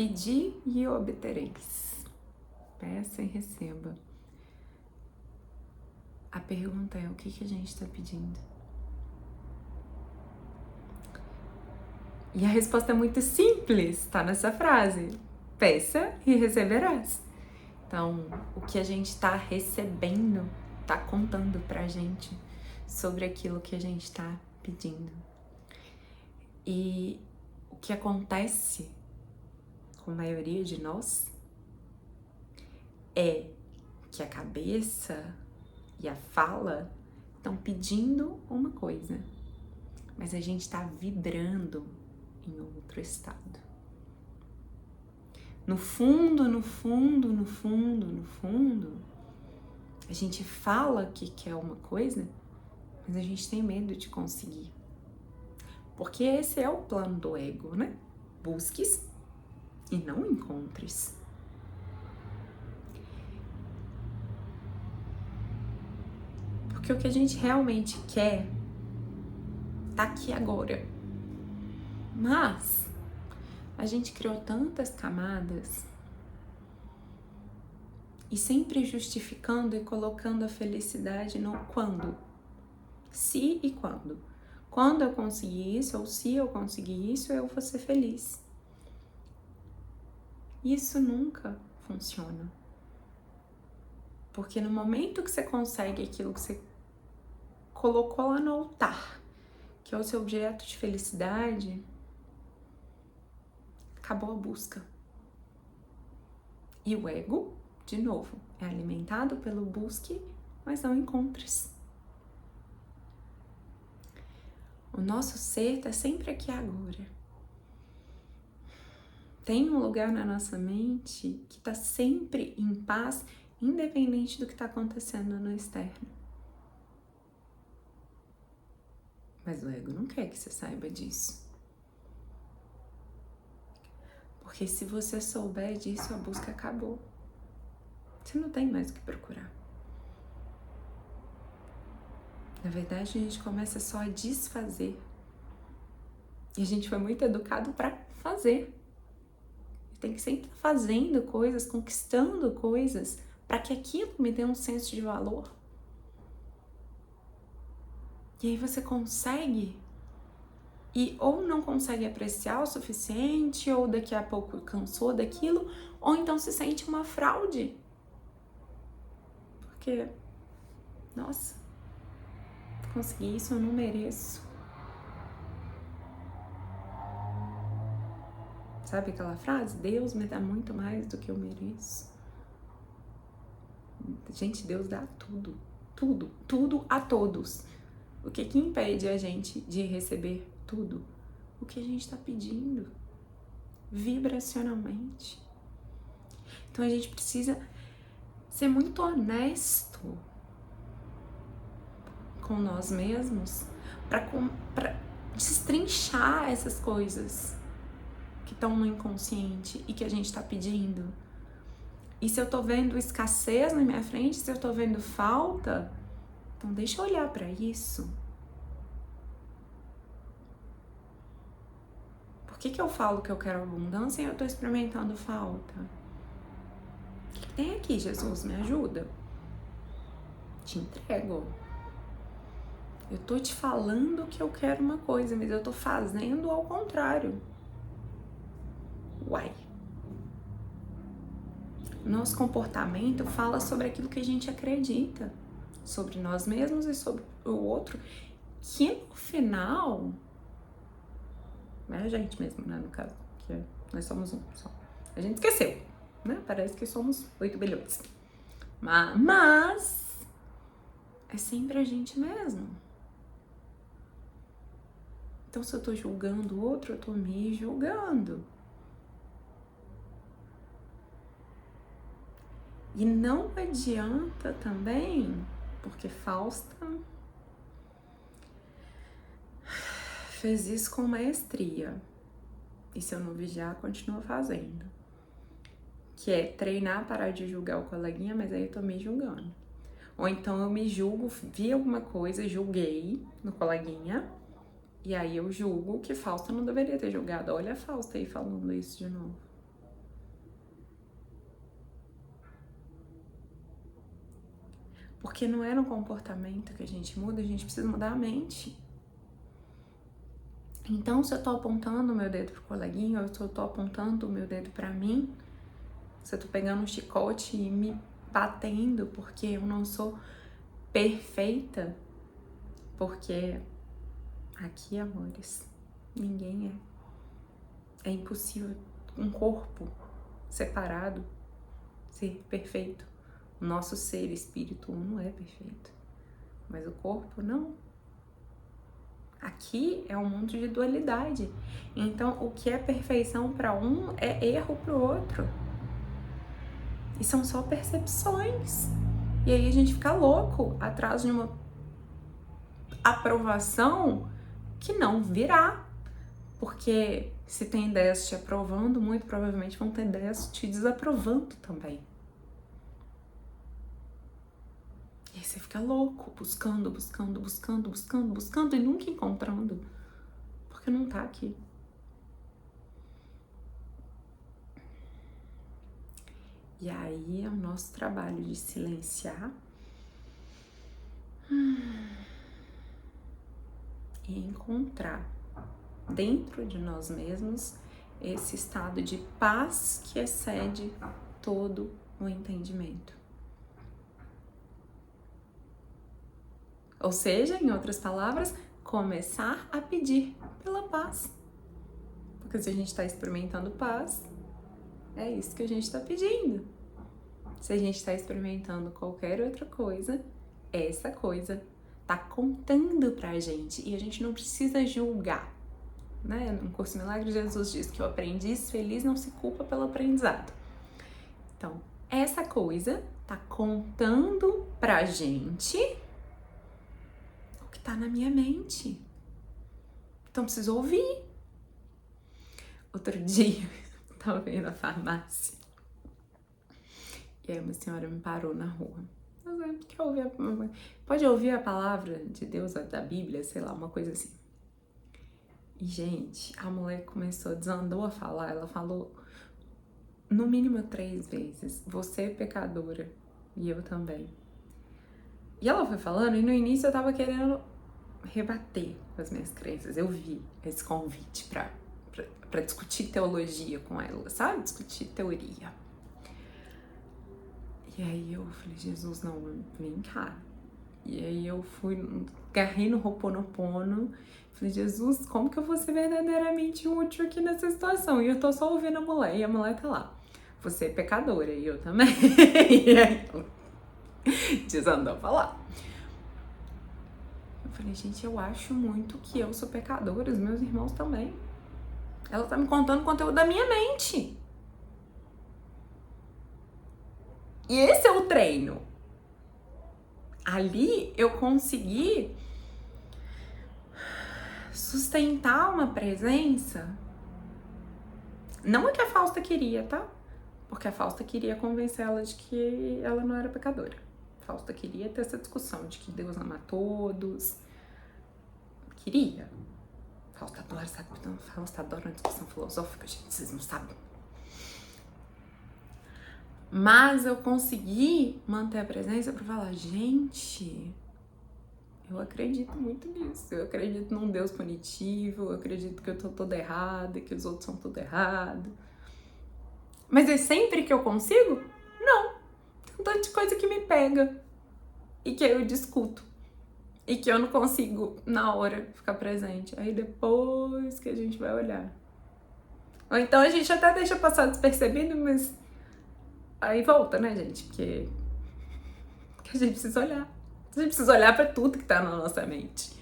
Pedi e obtereis. Peça e receba. A pergunta é: o que a gente está pedindo? E a resposta é muito simples, tá nessa frase: peça e receberás. Então, o que a gente está recebendo está contando pra gente sobre aquilo que a gente está pedindo. E o que acontece com a maioria de nós é que a cabeça e a fala estão pedindo uma coisa, mas a gente está vibrando em outro estado. No fundo, a gente fala que quer uma coisa, mas a gente tem medo de conseguir. Porque esse é o plano do ego, né? Busques e não encontres. Porque o que a gente realmente quer tá aqui agora. Mas a gente criou tantas camadas e sempre justificando e colocando a felicidade no quando. Se e quando. Quando eu conseguir isso, ou se eu conseguir isso, eu vou ser feliz. Isso nunca funciona. Porque no momento que você consegue aquilo que você colocou lá no altar, que é o seu objeto de felicidade, acabou a busca. E o ego, de novo, é alimentado pelo busque, mas não encontres. O nosso ser está sempre aqui agora. Tem um lugar na nossa mente que está sempre em paz, independente do que está acontecendo no externo. Mas o ego não quer que você saiba disso. Porque se você souber disso, a busca acabou. Você não tem mais o que procurar. Na verdade, a gente começa só a desfazer. E a gente foi muito educado para fazer. Tem que sempre estar fazendo coisas, conquistando coisas, para que aquilo me dê um senso de valor. E aí você consegue, e ou não consegue apreciar o suficiente, ou daqui a pouco cansou daquilo, ou então se sente uma fraude. Porque, nossa, consegui isso, eu não mereço. Sabe aquela frase? Deus me dá muito mais do que eu mereço. Gente, Deus dá tudo, tudo, tudo a todos. O que impede a gente de receber tudo? O que a gente está pedindo, vibracionalmente. Então a gente precisa ser muito honesto com nós mesmos para destrinchar essas coisas que estão no inconsciente e que a gente está pedindo. E se eu tô vendo escassez na minha frente, se eu tô vendo falta, então deixa eu olhar para isso. Por que eu falo que eu quero abundância e eu tô experimentando falta? O que tem aqui, Jesus? Me ajuda. Te entrego. Eu tô te falando que eu quero uma coisa, mas eu tô fazendo ao contrário. Uai. Nosso comportamento fala sobre aquilo que a gente acredita, sobre nós mesmos e sobre o outro, que no final é a gente mesmo, né, no caso, que nós somos um só. A gente esqueceu, né? Parece que somos 8 bilhões. Mas é sempre a gente mesmo. Então, se eu tô julgando o outro, eu tô me julgando. E não adianta também, porque Fausta fez isso com maestria. E se eu não vigiar, continua fazendo. Que é treinar, parar de julgar o coleguinha, mas aí eu tô me julgando. Ou então eu me julgo, vi alguma coisa, julguei no coleguinha, e aí eu julgo que Fausta não deveria ter julgado. Olha a Fausta aí falando isso de novo. Porque não é no comportamento que a gente muda, a gente precisa mudar a mente. Então, se eu tô apontando o meu dedo pro coleguinha, ou se eu tô apontando o meu dedo pra mim, se eu tô pegando um chicote e me batendo porque eu não sou perfeita, porque aqui, amores, ninguém é. É impossível um corpo separado ser perfeito. O nosso ser espírito não é perfeito, mas o corpo não. Aqui é um mundo de dualidade. Então, o que é perfeição para um é erro para o outro. E são só percepções. E aí a gente fica louco atrás de uma aprovação que não virá. Porque se tem 10 te aprovando, muito provavelmente vão ter 10 te desaprovando também. E aí você fica louco, buscando e nunca encontrando. Porque não tá aqui. E aí é o nosso trabalho de silenciar e encontrar dentro de nós mesmos esse estado de paz que excede todo o entendimento. Ou seja, em outras palavras, começar a pedir pela paz. Porque se a gente está experimentando paz, é isso que a gente está pedindo. Se a gente está experimentando qualquer outra coisa, essa coisa tá contando pra gente e a gente não precisa julgar, né? No Curso Milagre, Jesus diz que o aprendiz feliz não se culpa pelo aprendizado. Então, essa coisa tá contando pra gente o que tá na minha mente. Então, preciso ouvir. Outro dia, eu tava indo à farmácia e aí uma senhora me parou na rua. Pode ouvir a palavra de Deus, da Bíblia, sei lá, uma coisa assim. E, gente, a mulher desandou a falar, ela falou no mínimo 3 vezes, você é pecadora, e eu também. E ela foi falando, e no início eu tava querendo rebater com as minhas crenças, eu vi esse convite pra discutir teologia com ela, sabe? Discutir teoria. E aí eu falei, Jesus, não, vem cá. E aí eu agarrei no Ho'oponopono, falei, Jesus, como que eu vou ser verdadeiramente útil aqui nessa situação? E eu tô só ouvindo a mulher, e a mulher tá lá, você é pecadora, e eu também. E aí desandou a falar. Eu falei, gente, eu acho muito que eu sou pecadora, os meus irmãos também. Ela tá me contando o conteúdo da minha mente. E esse é o treino. Ali eu consegui sustentar uma presença. Não é que a Fausta queria, tá? Porque a Fausta queria convencer ela de que ela não era pecadora. A Fausta queria ter essa discussão de que Deus ama todos. Queria. Fausta adora, sabe? Fausta adora uma discussão filosófica, gente, vocês não sabem. Mas eu consegui manter a presença para falar, gente, eu acredito muito nisso. Eu acredito num Deus punitivo, eu acredito que eu tô toda errada, que os outros são tudo errado. Mas é sempre que eu consigo? Não. Tem um tanto de coisa que me pega e que eu discuto. E que eu não consigo, na hora, ficar presente. Aí depois que a gente vai olhar. Ou então a gente até deixa passar despercebido, mas aí volta, né, gente? Porque a gente precisa olhar. A gente precisa olhar pra tudo que tá na nossa mente.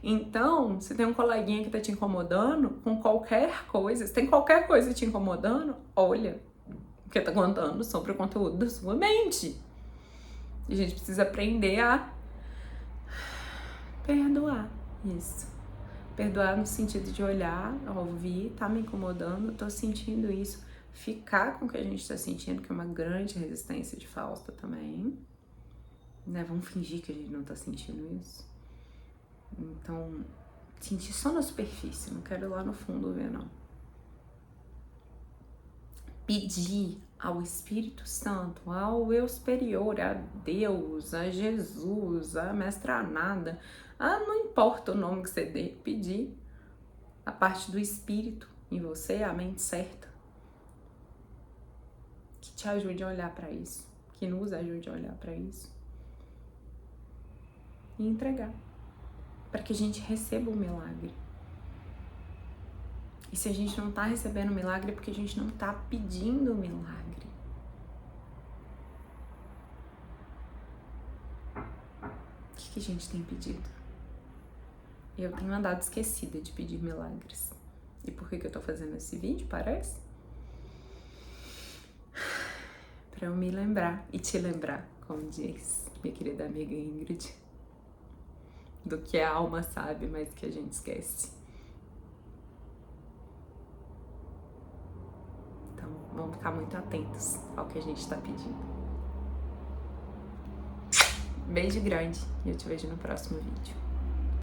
Então, se tem um coleguinha que tá te incomodando com qualquer coisa, se tem qualquer coisa te incomodando, olha, porque tá contando sobre o conteúdo da sua mente. E a gente precisa aprender a perdoar isso. Perdoar no sentido de olhar, ouvir, tá me incomodando, tô sentindo isso. Ficar com o que a gente tá sentindo, que é uma grande resistência de Fausta também. Né? Vamos fingir que a gente não tá sentindo isso. Então, sentir só na superfície, não quero ir lá no fundo ver, não. Pedir ao Espírito Santo, ao eu superior, a Deus, a Jesus, a mestra nada, não importa o nome que você dê, pedir a parte do Espírito em você, a mente certa, que te ajude a olhar para isso, que nos ajude a olhar para isso e entregar, para que a gente receba o milagre. E se a gente não tá recebendo o milagre, é porque a gente não tá pedindo o milagre. O que a gente tem pedido? Eu tenho andado esquecida de pedir milagres. E por que eu tô fazendo esse vídeo, parece? Pra eu me lembrar e te lembrar, como diz minha querida amiga Ingrid, do que a alma sabe, mas que a gente esquece. Então, vamos ficar muito atentos ao que a gente tá pedindo. Beijo grande e eu te vejo no próximo vídeo.